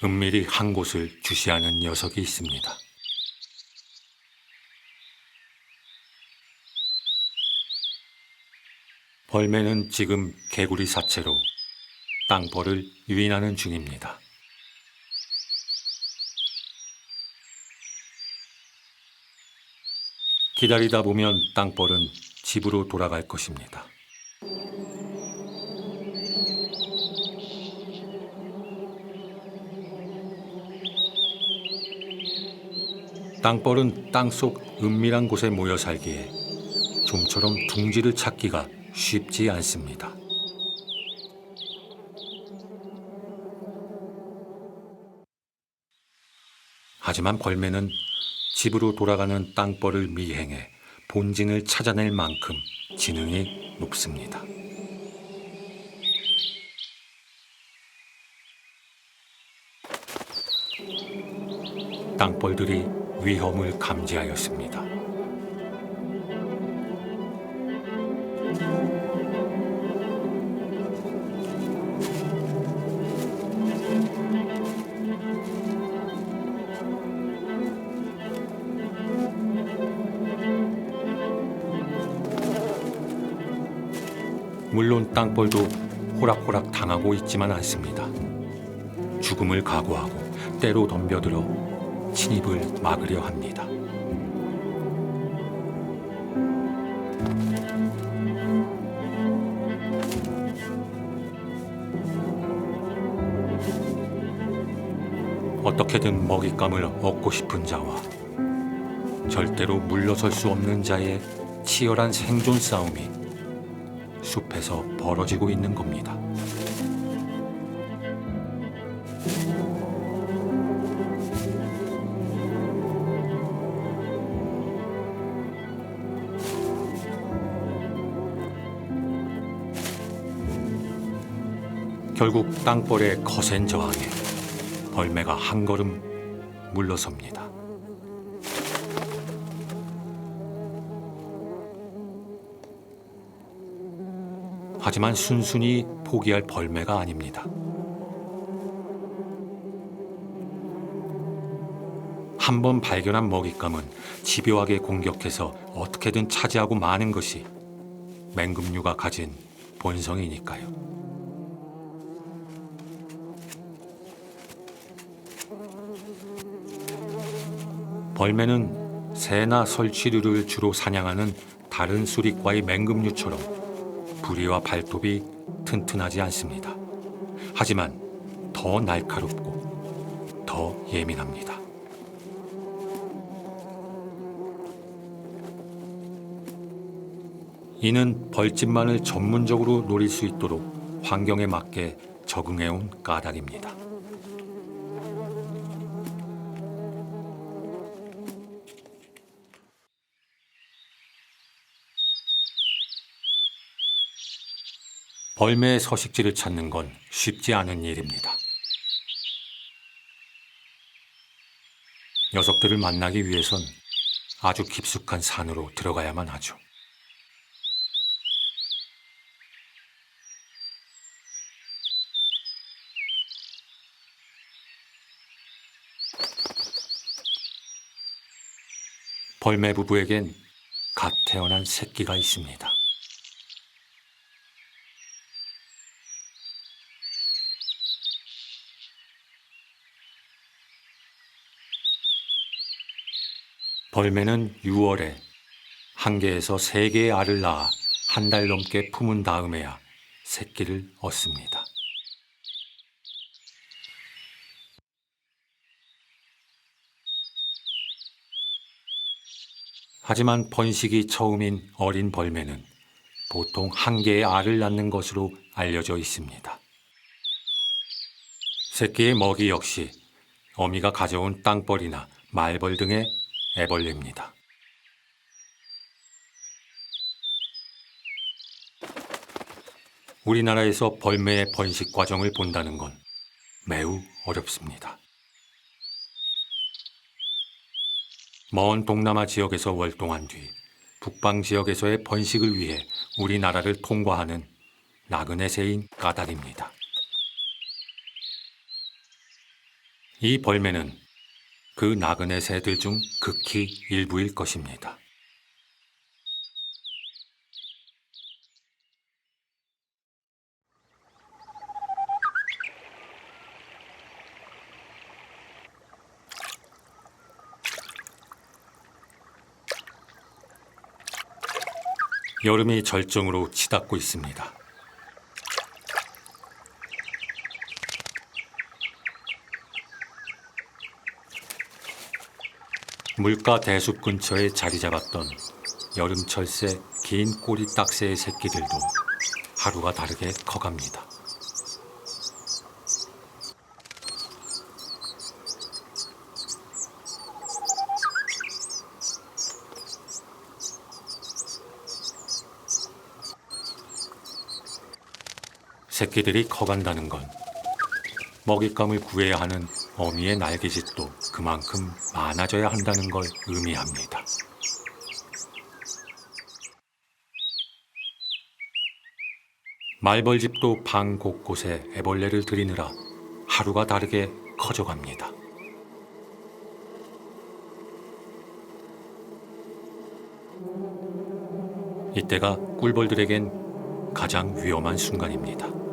은밀히 한 곳을 주시하는 녀석이 있습니다. 벌매는 지금 개구리 사체로 땅벌을 유인하는 중입니다. 기다리다 보면 땅벌은 집으로 돌아갈 것입니다. 땅벌은 땅속 은밀한 곳에 모여 살기에 좀처럼 둥지를 찾기가 쉽지 않습니다. 하지만 벌매는 집으로 돌아가는 땅벌을 미행해 본진을 찾아낼 만큼 지능이 높습니다. 땅벌들이 위험을 감지하였습니다. 물론 땅벌도 호락호락 당하고 있지만 않습니다. 죽음을 각오하고 때로 덤벼들어 침입을 막으려 합니다. 어떻게든 먹잇감을 얻고 싶은 자와 절대로 물러설 수 없는 자의 치열한 생존 싸움이 숲에서 벌어지고 있는 겁니다. 결국 땅벌의 거센 저항에 벌매가 한 걸음 물러섭니다. 하지만 순순히 포기할 벌매가 아닙니다. 한 번 발견한 먹잇감은 집요하게 공격해서 어떻게든 차지하고 마는 것이 맹금류가 가진 본성이니까요. 벌매는 새나 설치류를 주로 사냥하는 다른 수릿과의 맹금류처럼 부리와 발톱이 튼튼하지 않습니다. 하지만 더 날카롭고 더 예민합니다. 이는 벌집만을 전문적으로 노릴 수 있도록 환경에 맞게 적응해온 까닭입니다. 벌매의 서식지를 찾는 건 쉽지 않은 일입니다. 녀석들을 만나기 위해선 아주 깊숙한 산으로 들어가야만 하죠. 벌매 부부에겐 갓 태어난 새끼가 있습니다. 벌매는 6월에 1개에서 3개의 알을 낳아 한 달 넘게 품은 다음에야 새끼를 얻습니다. 하지만 번식이 처음인 어린 벌매는 보통 1개의 알을 낳는 것으로 알려져 있습니다. 새끼의 먹이 역시 어미가 가져온 땅벌이나 말벌 등의 애벌레입니다. 우리나라에서 벌매의 번식 과정을 본다는 건 매우 어렵습니다. 먼 동남아 지역에서 월동한 뒤 북방 지역에서의 번식을 위해 우리나라를 통과하는 나그네 새인 까닭입니다. 이 벌매는 그 나그네 새들 중 극히 일부일 것입니다. 여름이 절정으로 치닫고 있습니다. 물가 대숲 근처에 자리 잡았던 여름철새 긴 꼬리 딱새의 새끼들도 하루가 다르게 커갑니다. 새끼들이 커간다는 건 먹잇감을 구해야 하는 어미의 날개짓도 그만큼 많아져야 한다는 걸 의미합니다. 말벌집도 방 곳곳에 애벌레를 들이느라 하루가 다르게 커져갑니다. 이때가 꿀벌들에겐 가장 위험한 순간입니다.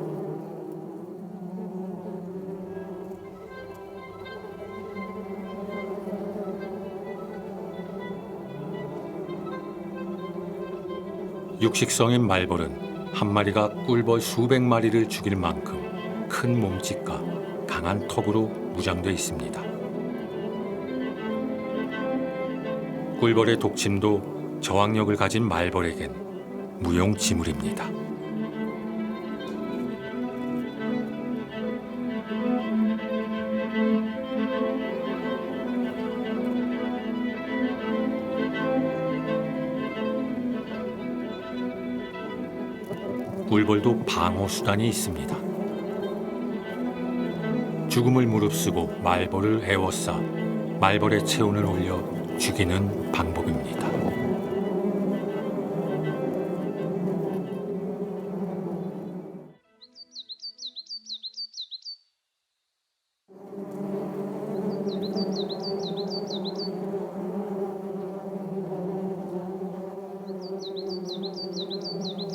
육식성인 말벌은 한 마리가 꿀벌 수백 마리를 죽일 만큼 큰 몸집과 강한 턱으로 무장돼 있습니다. 꿀벌의 독침도 저항력을 가진 말벌에겐 무용지물입니다. 꿀벌도 방어 수단이 있습니다. 죽음을 무릅쓰고 말벌을 에워싸 말벌의 체온을 올려 죽이는 방법입니다.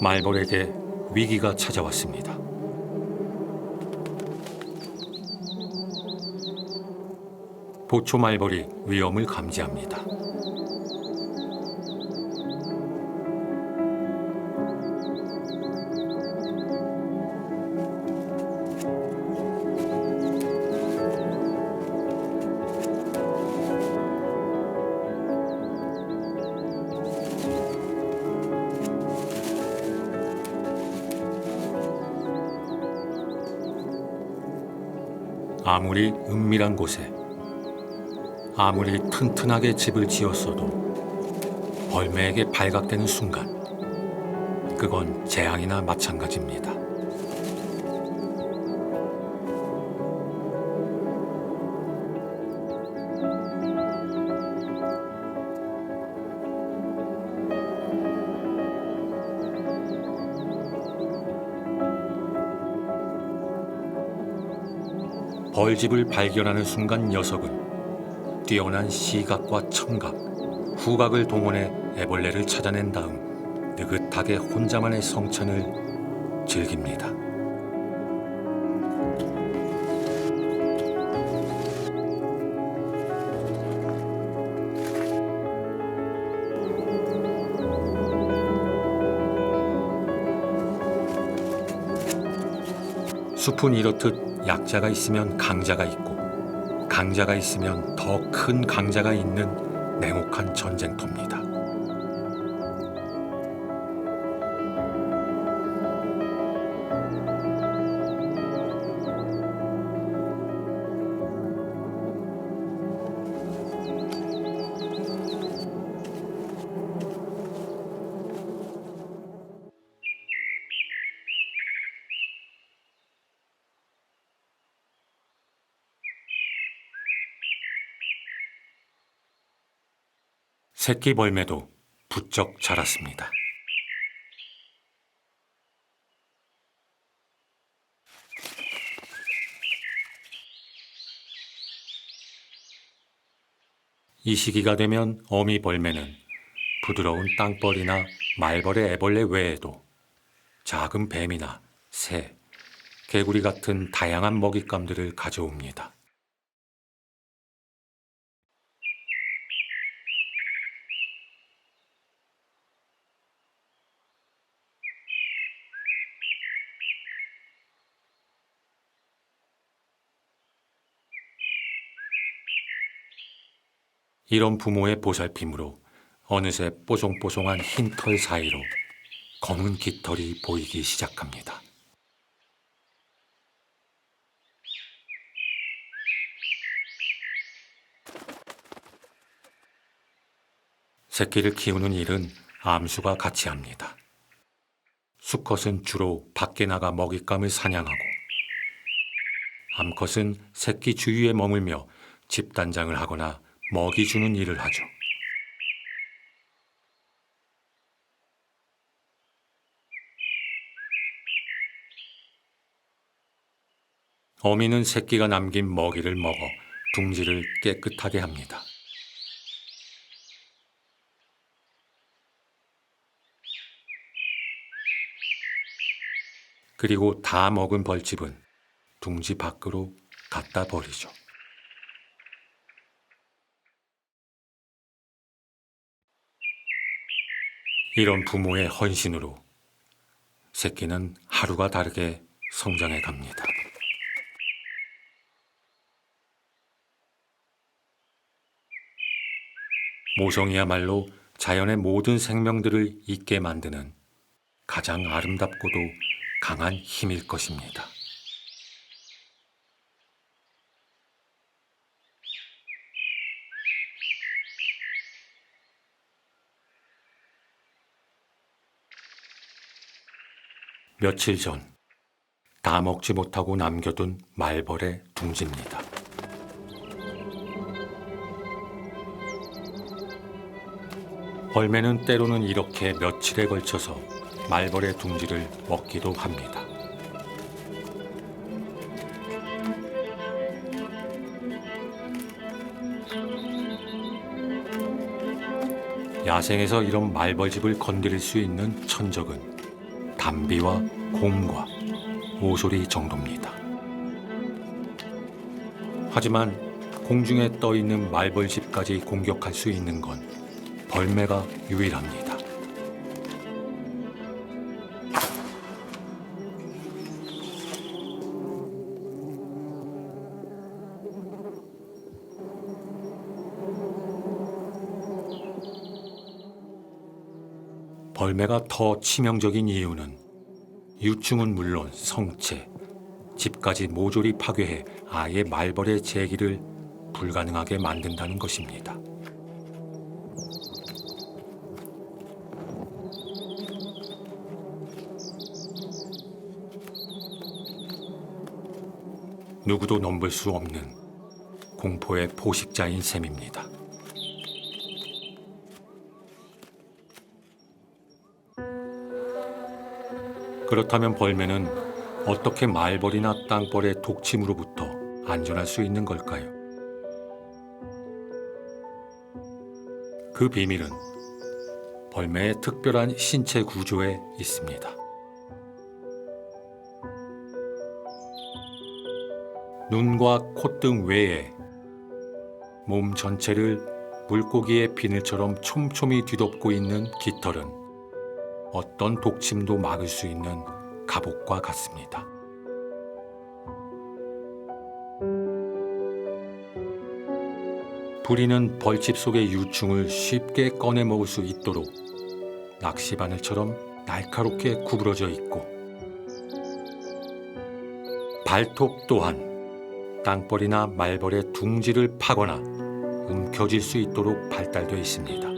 말벌에게 위기가 찾아왔습니다. 보초 말벌이 위험을 감지합니다. 아무리 은밀한 곳에, 아무리 튼튼하게 집을 지었어도 벌매에게 발각되는 순간, 그건 재앙이나 마찬가지입니다. 벌집을 발견하는 순간 녀석은 뛰어난 시각과 청각, 후각을 동원해 애벌레를 찾아낸 다음 느긋하게 혼자만의 성찬을 즐깁니다. 숲은 이렇듯 약자가 있으면 강자가 있고 강자가 있으면 더 큰 강자가 있는 냉혹한 전쟁터입니다. 새끼 벌매도 부쩍 자랐습니다. 이 시기가 되면 어미 벌매는 부드러운 땅벌이나 말벌의 애벌레 외에도 작은 뱀이나 새, 개구리 같은 다양한 먹잇감들을 가져옵니다. 이런 부모의 보살핌으로 어느새 뽀송뽀송한 흰 털 사이로 검은 깃털이 보이기 시작합니다. 새끼를 키우는 일은 암수가 같이 합니다. 수컷은 주로 밖에 나가 먹잇감을 사냥하고, 암컷은 새끼 주위에 머물며 집단장을 하거나 먹이 주는 일을 하죠. 어미는 새끼가 남긴 먹이를 먹어 둥지를 깨끗하게 합니다. 그리고 다 먹은 벌집은 둥지 밖으로 갖다 버리죠. 이런 부모의 헌신으로 새끼는 하루가 다르게 성장해 갑니다. 모성이야말로 자연의 모든 생명들을 있게 만드는 가장 아름답고도 강한 힘일 것입니다. 며칠 전 다 먹지 못하고 남겨둔 말벌의 둥지입니다. 벌매는 때로는 이렇게 며칠에 걸쳐서 말벌의 둥지를 먹기도 합니다. 야생에서 이런 말벌집을 건드릴 수 있는 천적은 담비와 곰과 오소리 정도입니다. 하지만 공중에 떠 있는 말벌집까지 공격할 수 있는 건 벌매가 유일합니다. 벌매가 더 치명적인 이유는 유충은 물론 성체, 집까지 모조리 파괴해 아예 말벌의 재기를 불가능하게 만든다는 것입니다. 누구도 넘볼 수 없는 공포의 포식자인 셈입니다. 그렇다면 벌매는 어떻게 말벌이나 땅벌의 독침으로부터 안전할 수 있는 걸까요? 그 비밀은 벌매의 특별한 신체 구조에 있습니다. 눈과 콧등 외에 몸 전체를 물고기의 비늘처럼 촘촘히 뒤덮고 있는 깃털은 어떤 독침도 막을 수 있는 갑옷과 같습니다. 부리는 벌집 속의 유충을 쉽게 꺼내 먹을 수 있도록 낚시바늘처럼 날카롭게 구부러져 있고, 발톱 또한 땅벌이나 말벌의 둥지를 파거나 움켜쥘 수 있도록 발달되어 있습니다.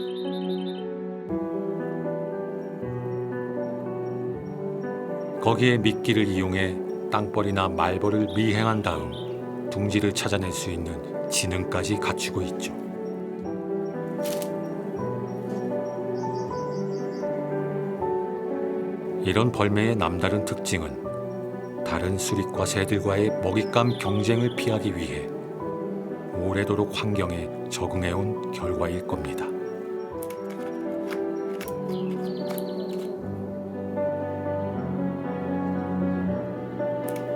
거기에 미끼를 이용해 땅벌이나 말벌을 미행한 다음 둥지를 찾아낼 수 있는 지능까지 갖추고 있죠. 이런 벌매의 남다른 특징은 다른 수릿과 새들과의 먹잇감 경쟁을 피하기 위해 오래도록 환경에 적응해온 결과일 겁니다.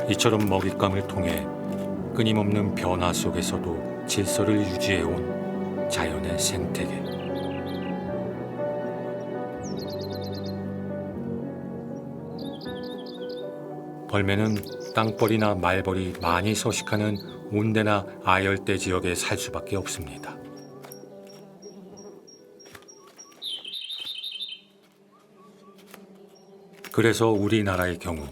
이처럼 먹잇감을 통해 끊임없는 변화 속에서도 질서를 유지해온 자연의 생태계. 벌매는 땅벌이나 말벌이 많이 서식하는 온대나 아열대 지역에 살 수밖에 없습니다. 그래서 우리나라의 경우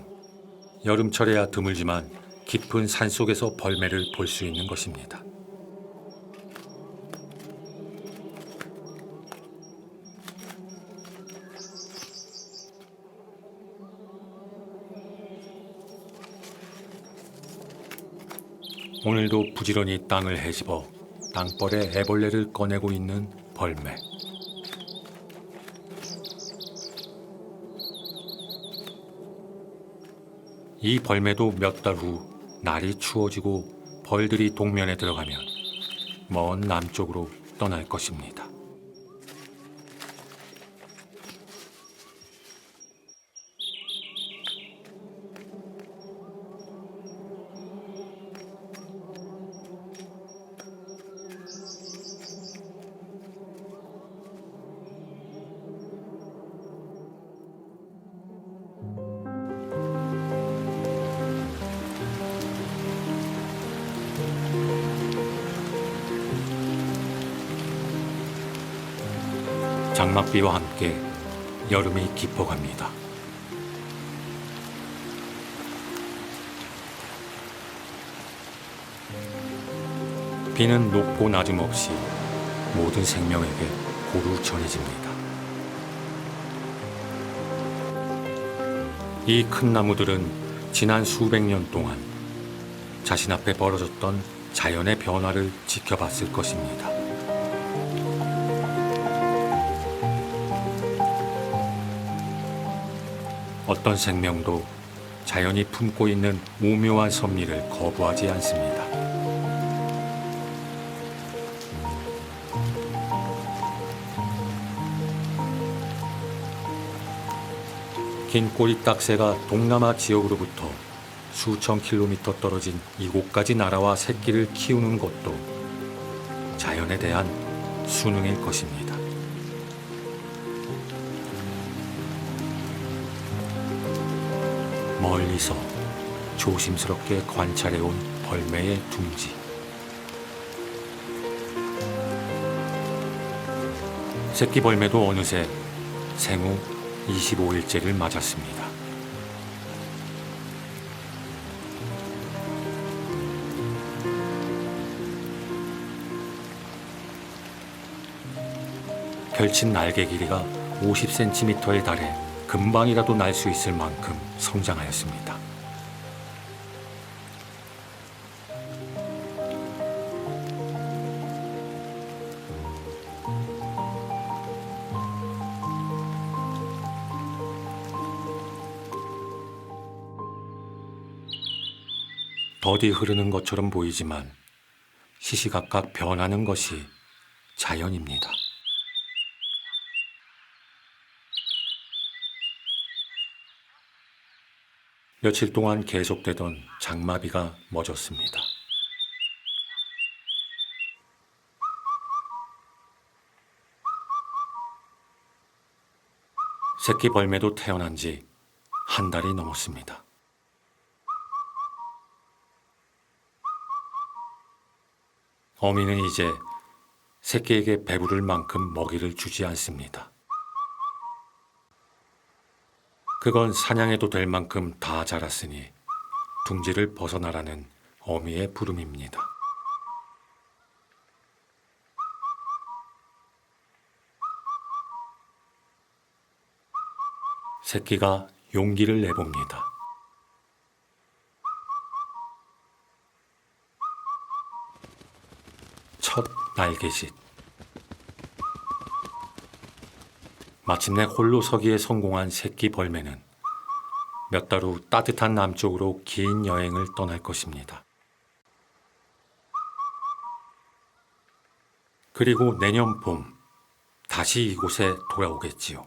여름철에야 드물지만 깊은 산속에서 벌매를 볼 수 있는 것입니다. 오늘도 부지런히 땅을 헤집어 땅벌에 애벌레를 꺼내고 있는 벌매. 이 벌매도 몇 달 후 날이 추워지고 벌들이 동면에 들어가면 먼 남쪽으로 떠날 것입니다. 장맛비와 함께 여름이 깊어갑니다. 비는 높고 낮음 없이 모든 생명에게 고루 전해집니다. 이 큰 나무들은 지난 수백 년 동안 자신 앞에 벌어졌던 자연의 변화를 지켜봤을 것입니다. 어떤 생명도 자연이 품고 있는 오묘한 섭리를 거부하지 않습니다. 긴 꼬리딱새가 동남아 지역으로부터 수천 킬로미터 떨어진 이곳까지 날아와 새끼를 키우는 것도 자연에 대한 순응일 것입니다. 멀리서 조심스럽게 관찰해온 벌매의 둥지. 새끼 벌매도 어느새 생후 25일째를 맞았습니다. 펼친 날개 길이가 50cm에 달해 금방이라도 날 수 있을 만큼 성장하였습니다. 더디 흐르는 것처럼 보이지만 시시각각 변하는 것이 자연입니다. 며칠 동안 계속되던 장마비가 멎었습니다. 새끼 벌매도 태어난 지 한 달이 넘었습니다. 어미는 이제 새끼에게 배부를 만큼 먹이를 주지 않습니다. 그건 사냥해도 될 만큼 다 자랐으니 둥지를 벗어나라는 어미의 부름입니다. 새끼가 용기를 내봅니다. 첫 날개짓. 마침내 홀로 서기에 성공한 새끼 벌매는 몇 달 후 따뜻한 남쪽으로 긴 여행을 떠날 것입니다. 그리고 내년 봄 다시 이곳에 돌아오겠지요.